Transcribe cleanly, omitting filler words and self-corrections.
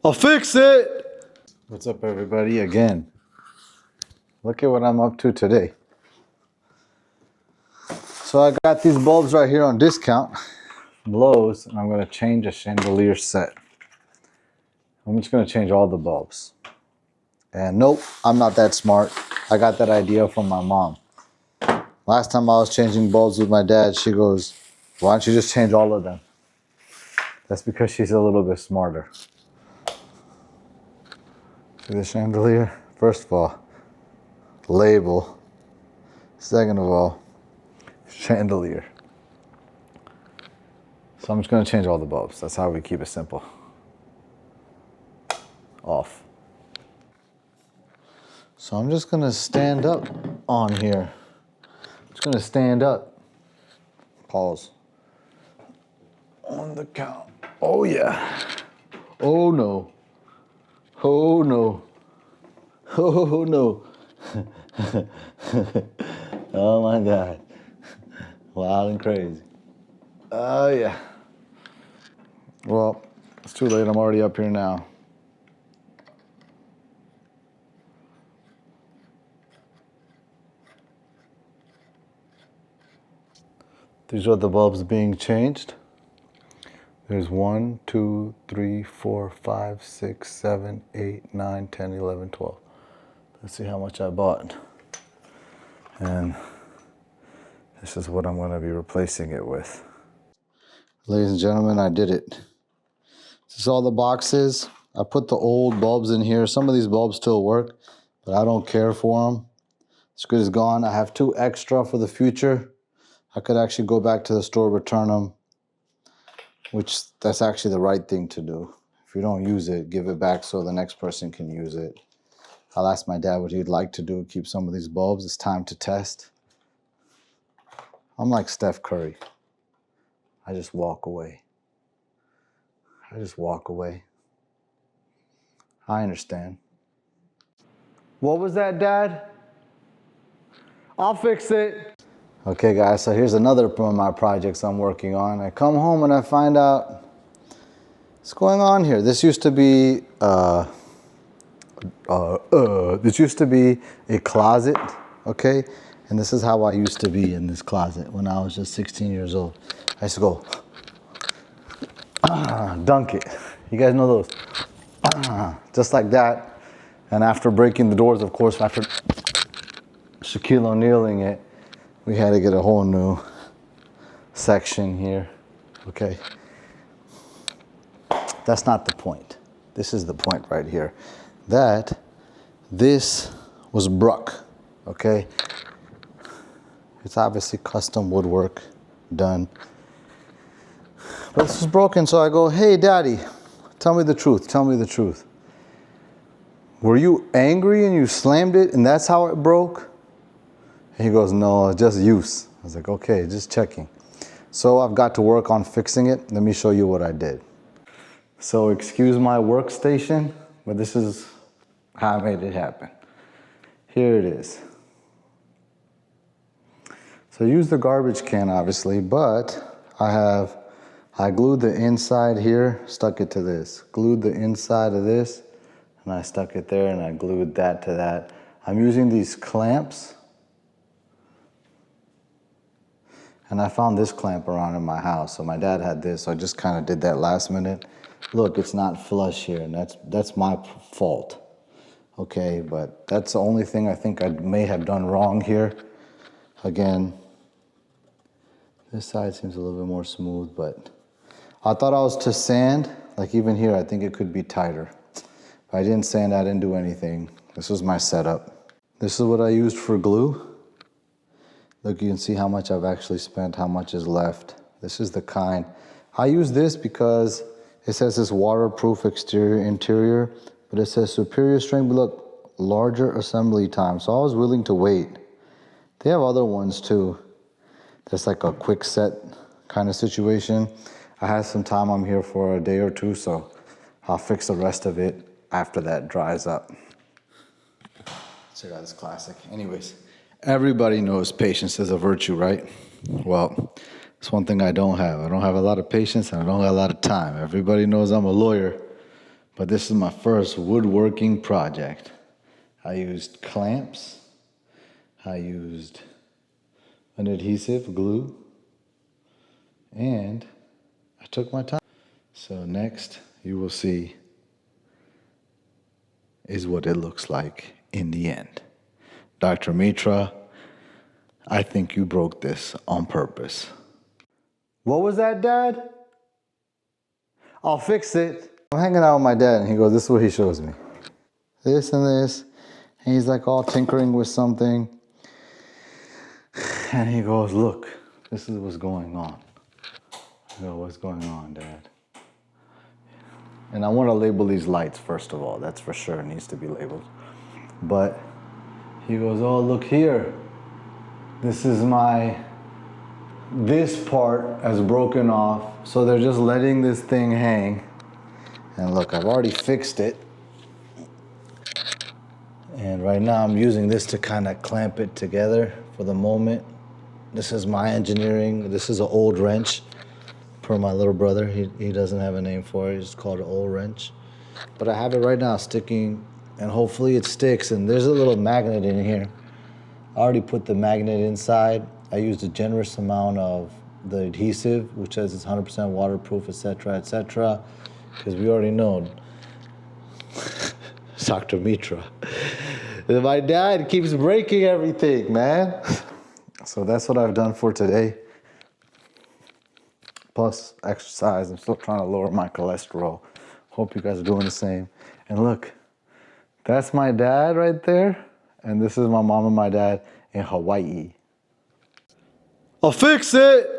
I'll fix it. What's up, everybody? Again, look at what I'm up to today. So I got these bulbs right here on discount, Lowe's, and I'm going to change a chandelier set. I'm just going to change all the bulbs. And nope, I'm not that smart. I got that idea from my mom. Last time I was changing bulbs with my dad, she goes, why don't you just change all of them? That's because she's a little bit smarter. See the chandelier? First of all, label. Second of all, chandelier. So I'm just going to change all the bulbs. That's how we keep it simple. Off. So I'm just going to stand up on here. I'm just going to stand up. Pause. On the count. Oh yeah. Oh no. Oh no. Oh no. Oh my God. Wild and crazy. Oh yeah. Well, it's too late. I'm already up here now. These are the bulbs being changed. There's 1, 2, 3, 4, 5, 6, 7, 8, 9, 10, 11, 12. Let's see how much I bought. And this is what I'm going to be replacing it with. Ladies and gentlemen, I did it. This is all the boxes. I put the old bulbs in here. Some of these bulbs still work, but I don't care for them. This good is gone. I have 2 extra for the future. I could actually go back to the store, return them, which that's actually the right thing to do. If you don't use it, give it back so the next person can use it. I'll ask my dad what he'd like to do, keep some of these bulbs. It's time to test. I'm like Steph Curry. I just walk away. I just walk away. I understand. What was that, Dad? I'll fix it. Okay, guys, so here's another one of my projects I'm working on. I come home and I find out what's going on here. This used to be a closet, okay? And this is how I used to be in this closet when I was just 16 years old. I used to go, dunk it. You guys know those? Just like that. And after breaking the doors, of course, after Shaquille O'Nealing it, we had to get a whole new section here, okay? That's not the point. This is the point right here. That this was broke, okay? It's obviously custom woodwork done. But this was broken, so I go, hey, Daddy, tell me the truth, tell me the truth. Were you angry and you slammed it and that's how it broke? He goes, no, just use. I was like, okay, just checking. So I've got to work on fixing it. Let me show you what I did. So excuse my workstation, but this is how I made it happen. Here it is. So I use the garbage can, obviously, but I glued the inside here, stuck it to this. Glued the inside of this, and I stuck it there, and I glued that to that. I'm using these clamps. And I found this clamp around in my house. So my dad had this, so I just kind of did that last minute. Look, it's not flush here, and that's my fault. Okay, but that's the only thing I think I may have done wrong here. Again, this side seems a little bit more smooth, but I thought I was to sand. Like even here, I think it could be tighter. But I didn't sand, I didn't do anything. This was my setup. This is what I used for glue. Look, you can see how much I've actually spent, how much is left. This is the kind. I use this because it says it's waterproof exterior, interior, but it says superior strength, but look, larger assembly time. So I was willing to wait. They have other ones too. That's like a quick set kind of situation. I had some time, I'm here for a day or two, so I'll fix the rest of it after that dries up. Check out this classic. Anyways. Everybody knows patience is a virtue, right? Well, it's one thing I don't have. I don't have a lot of patience and I don't have a lot of time. Everybody knows I'm a lawyer, But this is my first woodworking project. I used clamps. I used an adhesive, glue. And I took my time. So next you will see is what it looks like in the end. Dr. Mitra, I think you broke this on purpose. What was that, Dad? I'll fix it. I'm hanging out with my dad and he goes, this is what he shows me. This and this. And he's like all tinkering with something. And he goes, look, this is what's going on. I go, what's going on, Dad? And I want to label these lights first of all. That's for sure. It needs to be labeled. But he goes, oh, look here. This part has broken off. So they're just letting this thing hang. And look, I've already fixed it. And right now I'm using this to kind of clamp it together for the moment. This is my engineering. This is an old wrench. Per my little brother, he doesn't have a name for it. It's called an old wrench. But I have it right now sticking, and hopefully it sticks. And there's a little magnet in here. I already put the magnet inside. I used a generous amount of the adhesive, which says it's 100% waterproof, etc., etc. Because we already know Dr. Mitra. My dad keeps breaking everything, man. So that's what I've done for today. Plus exercise. I'm still trying to lower my cholesterol. Hope you guys are doing the same. And look, that's my dad right there. And this is my mom and my dad in Hawaii. I'll fix it.